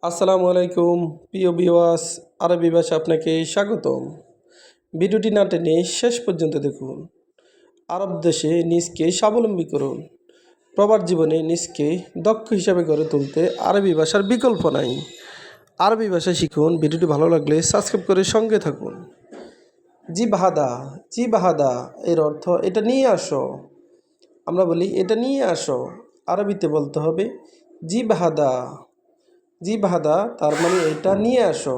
আসসালামু আলাইকুম প্রিয় ভিউয়ার্স, আরবি ভাষা আপনাকে স্বাগতম। ভিডিওটি না টেনে শেষ পর্যন্ত দেখুন। আরব দেশে নিজকে স্বাবলম্বী করুন। প্রবাস জীবনে নিজকে দক্ষ হিসাবে গড়ে তুলতে আরবি ভাষার বিকল্প নাই। আরবি ভাষা শিখুন। ভিডিওটি ভালো লাগলে সাবস্ক্রাইব করে সঙ্গে থাকুন। জিবহাদা, জিবহাদা এর অর্থ এটা নিয়ে আসো। আমরা বলি এটা নিয়ে আসো। আরবিতে বলতে হবে জিবহাদা। জিবহাদা তার মানে এটা নিয়ে আসো।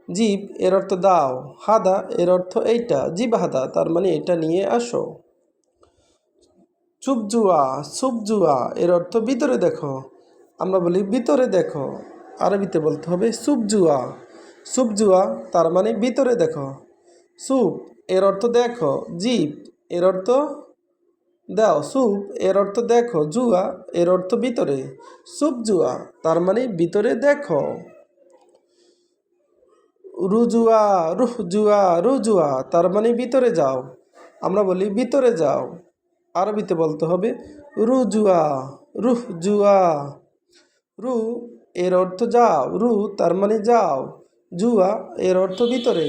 জিব এর অর্থ দাও, হাদা এর অর্থ এইটা, জিব হাদা তার মানে এটা নিয়ে আসো। চুপজুয়া, সুপজুয়া এর অর্থ ভিতরে দেখো। আমরা বলি ভিতরে দেখো। আরবিতে বলতে হবে সুপজুয়া। সুপজুয়া তার মানে ভিতরে দেখো। সুপ এর অর্থ দেখো, জিব এর অর্থ দাও, সুপ এর অর্থ দেখো, জুয়া এর অর্থ ভিতরে। সুপজুয়া তার মানে ভিতরে দেখো। রুজুয়া, রুহজুয়া, রুজুয়া তার মানে ভিতরে যাও। আমরা বলি ভিতরে যাও। আরবিতে বলতে হবে রুজুয়া, রুহজুয়া। রু এর অর্থ যাও, রু তার মানে যাও, জুয়া এর অর্থ ভিতরে।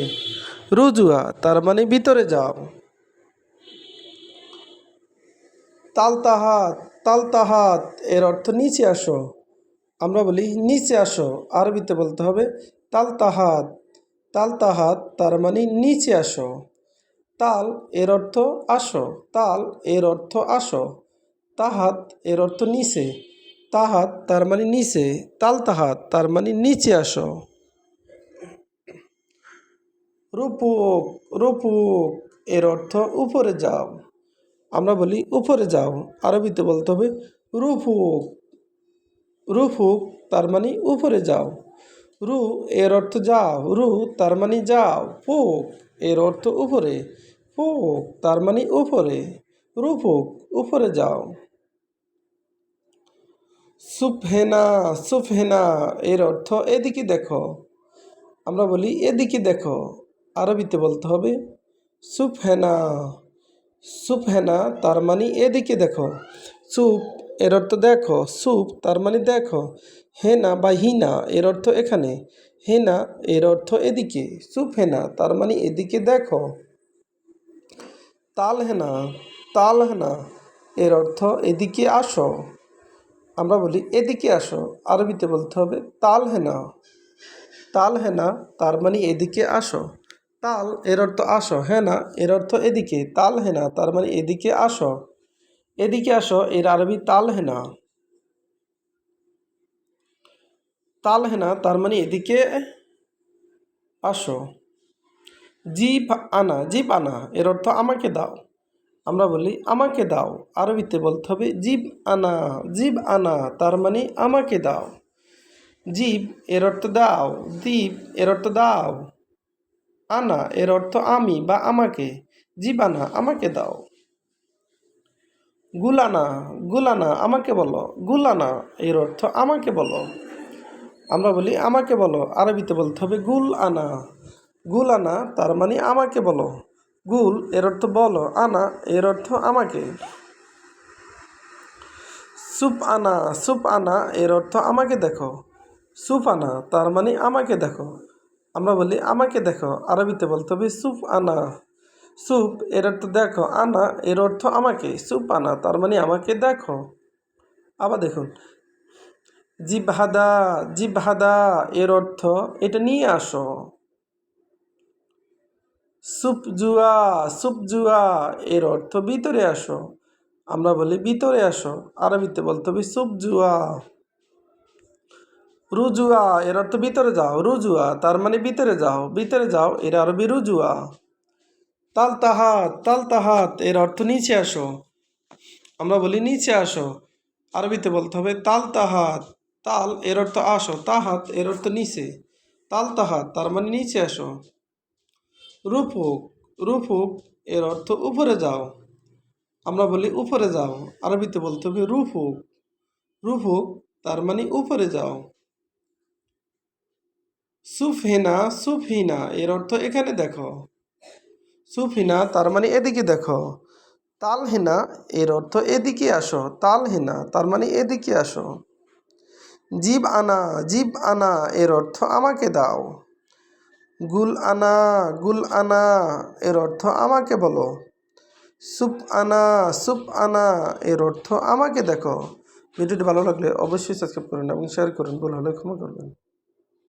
রুজুয়া তার মানে ভিতরে যাও। তালতাহাত, তালতাহাত এর অর্থ নিচে আসো। আমরা বলি নিচে আসো। আরবিতে বলতে হবে তালতাহাত। তালতাহাত তার মানে নিচে আসো। তাল এর অর্থ আসো, তাল এর অর্থ আসো। তাহাত এর অর্থ নিচে, তাহাত তার মানে নিচে, তাল তাহাত তার মানে নিচে আসো। রূপক, রূপক এর অর্থ উপরে যাও। আমরা বলি উপরে যাও। আরবিতে বলতে হবে রুফুক। রুফুক তার মানে উপরে যাও। রু এর অর্থ যাও, রু তার মানে যাও। ফুক এর অর্থ উপরে, ফুক তার মানে উপরে। রুফুক উপরে যাও। সুফহেনা, সুফহেনা এর অর্থ এদিকে দেখো। আমরা বলি এদিকে দেখো। আরবিতে বলতে হবে সুফহেনা। সুফহেনা তার মানে এদিকে দেখো। সুপ এর অর্থ দেখো, সুপ তার মানে দেখো। হেনা বা হিনা এর অর্থ এখানে, হেনা এর অর্থ এদিকে। সুফহেনা তার মানে এদিকে দেখো। তালহেনা, তালহেনা এর অর্থ এদিকে আসো। আমরা বলি এদিকে আসো। আরবিতে বলতে হবে তালহেনা। তালহেনা তার মানে এদিকে আসো। তাল এর অর্থ আসো, হেনা এর অর্থ এদিকে, তালহেনা তার মানে এদিকে আসো। এদিকে আসো এর আরবি তালহেনা। তালহেনা তার মানে এদিকে আসো। জিব আনা, জিব আনা এর অর্থ আমাকে দাও। আমরা বলি আমাকে দাও। আরবিতে বলতে হবে জিব আনা। জিব আনা তার মানে আমাকে দাও। জিব এর অর্থ দাও, দ্বীপ এর অর্থ দাও। আনা এর অর্থ আমি বা আমাকে। জিবানা আমাকে দাও। গুলানা, গুলানা আমাকে বলো। গুলানা এর অর্থ আমাকে বলো। আমরা বলি আমাকে বলো। আরবিতে বলতে হবে গুল আনা। গুল আনা তার মানে আমাকে বলো। গুল এর অর্থ বলো, আনা এর অর্থ আমাকে। সুপ আনা, সুপ আনা এর অর্থ আমাকে দেখো। সুপ আনা তার মানে আমাকে দেখো। আমরা বলি আমাকে দেখো। আরবিতে বলতে হবে সুপ আনা। সুপ এর অর্থ দেখো, আনা এর অর্থ আমাকে। সুপ আনা তার মানে আমাকে দেখো। আবার দেখুন জিবহাদা, জিবহাদা এর অর্থ এটা নিয়ে আসো। সুপজুয়া, সুপজুয়া এর অর্থ ভিতরে আসো। আমরা বলি ভিতরে আসো। আরবিতে বলতে হবে সুপজুয়া। রুজুয়া এর অর্থ ভিতরে যাও। রুজুয়া তার মানে ভিতরে যাও, ভিতরে যাও এর আরবি রুজুয়া। তালতাহাত, তালতাহাত এর অর্থ নিচে আসো। আমরা বলি নিচে আসো। আরবিতে বলতে হবে তালতাহাত। তাল এর অর্থ আসো, তাহাত এর অর্থ নিচে। তালতাহাত তার মানে নিচে আসো। রুফুক, রুফুক এর অর্থ উপরে যাও। আমরা বলি উপরে যাও। আরবিতে বলতে হবে রুফুক। রুফুক তার মানে উপরে যাও। সুফহিনা, সুফহিনা এর অর্থ এখানে দেখো। সুফহিনা তার মানে এদিকে দেখো। তালহিনা এর অর্থ এদিকে আসো। তালহিনা তার মানে এদিকে আসো। জিব আনা এর অর্থ আমাকে দাও। গুল আনা এর অর্থ আমাকে বলো। সুপ আনা এর অর্থ আমাকে দেখো। ভিডিওটি ভালো লাগলে অবশ্যই সাবস্ক্রাইব করুন এবং শেয়ার করুন, ভুল হলে ক্ষমা করবেন।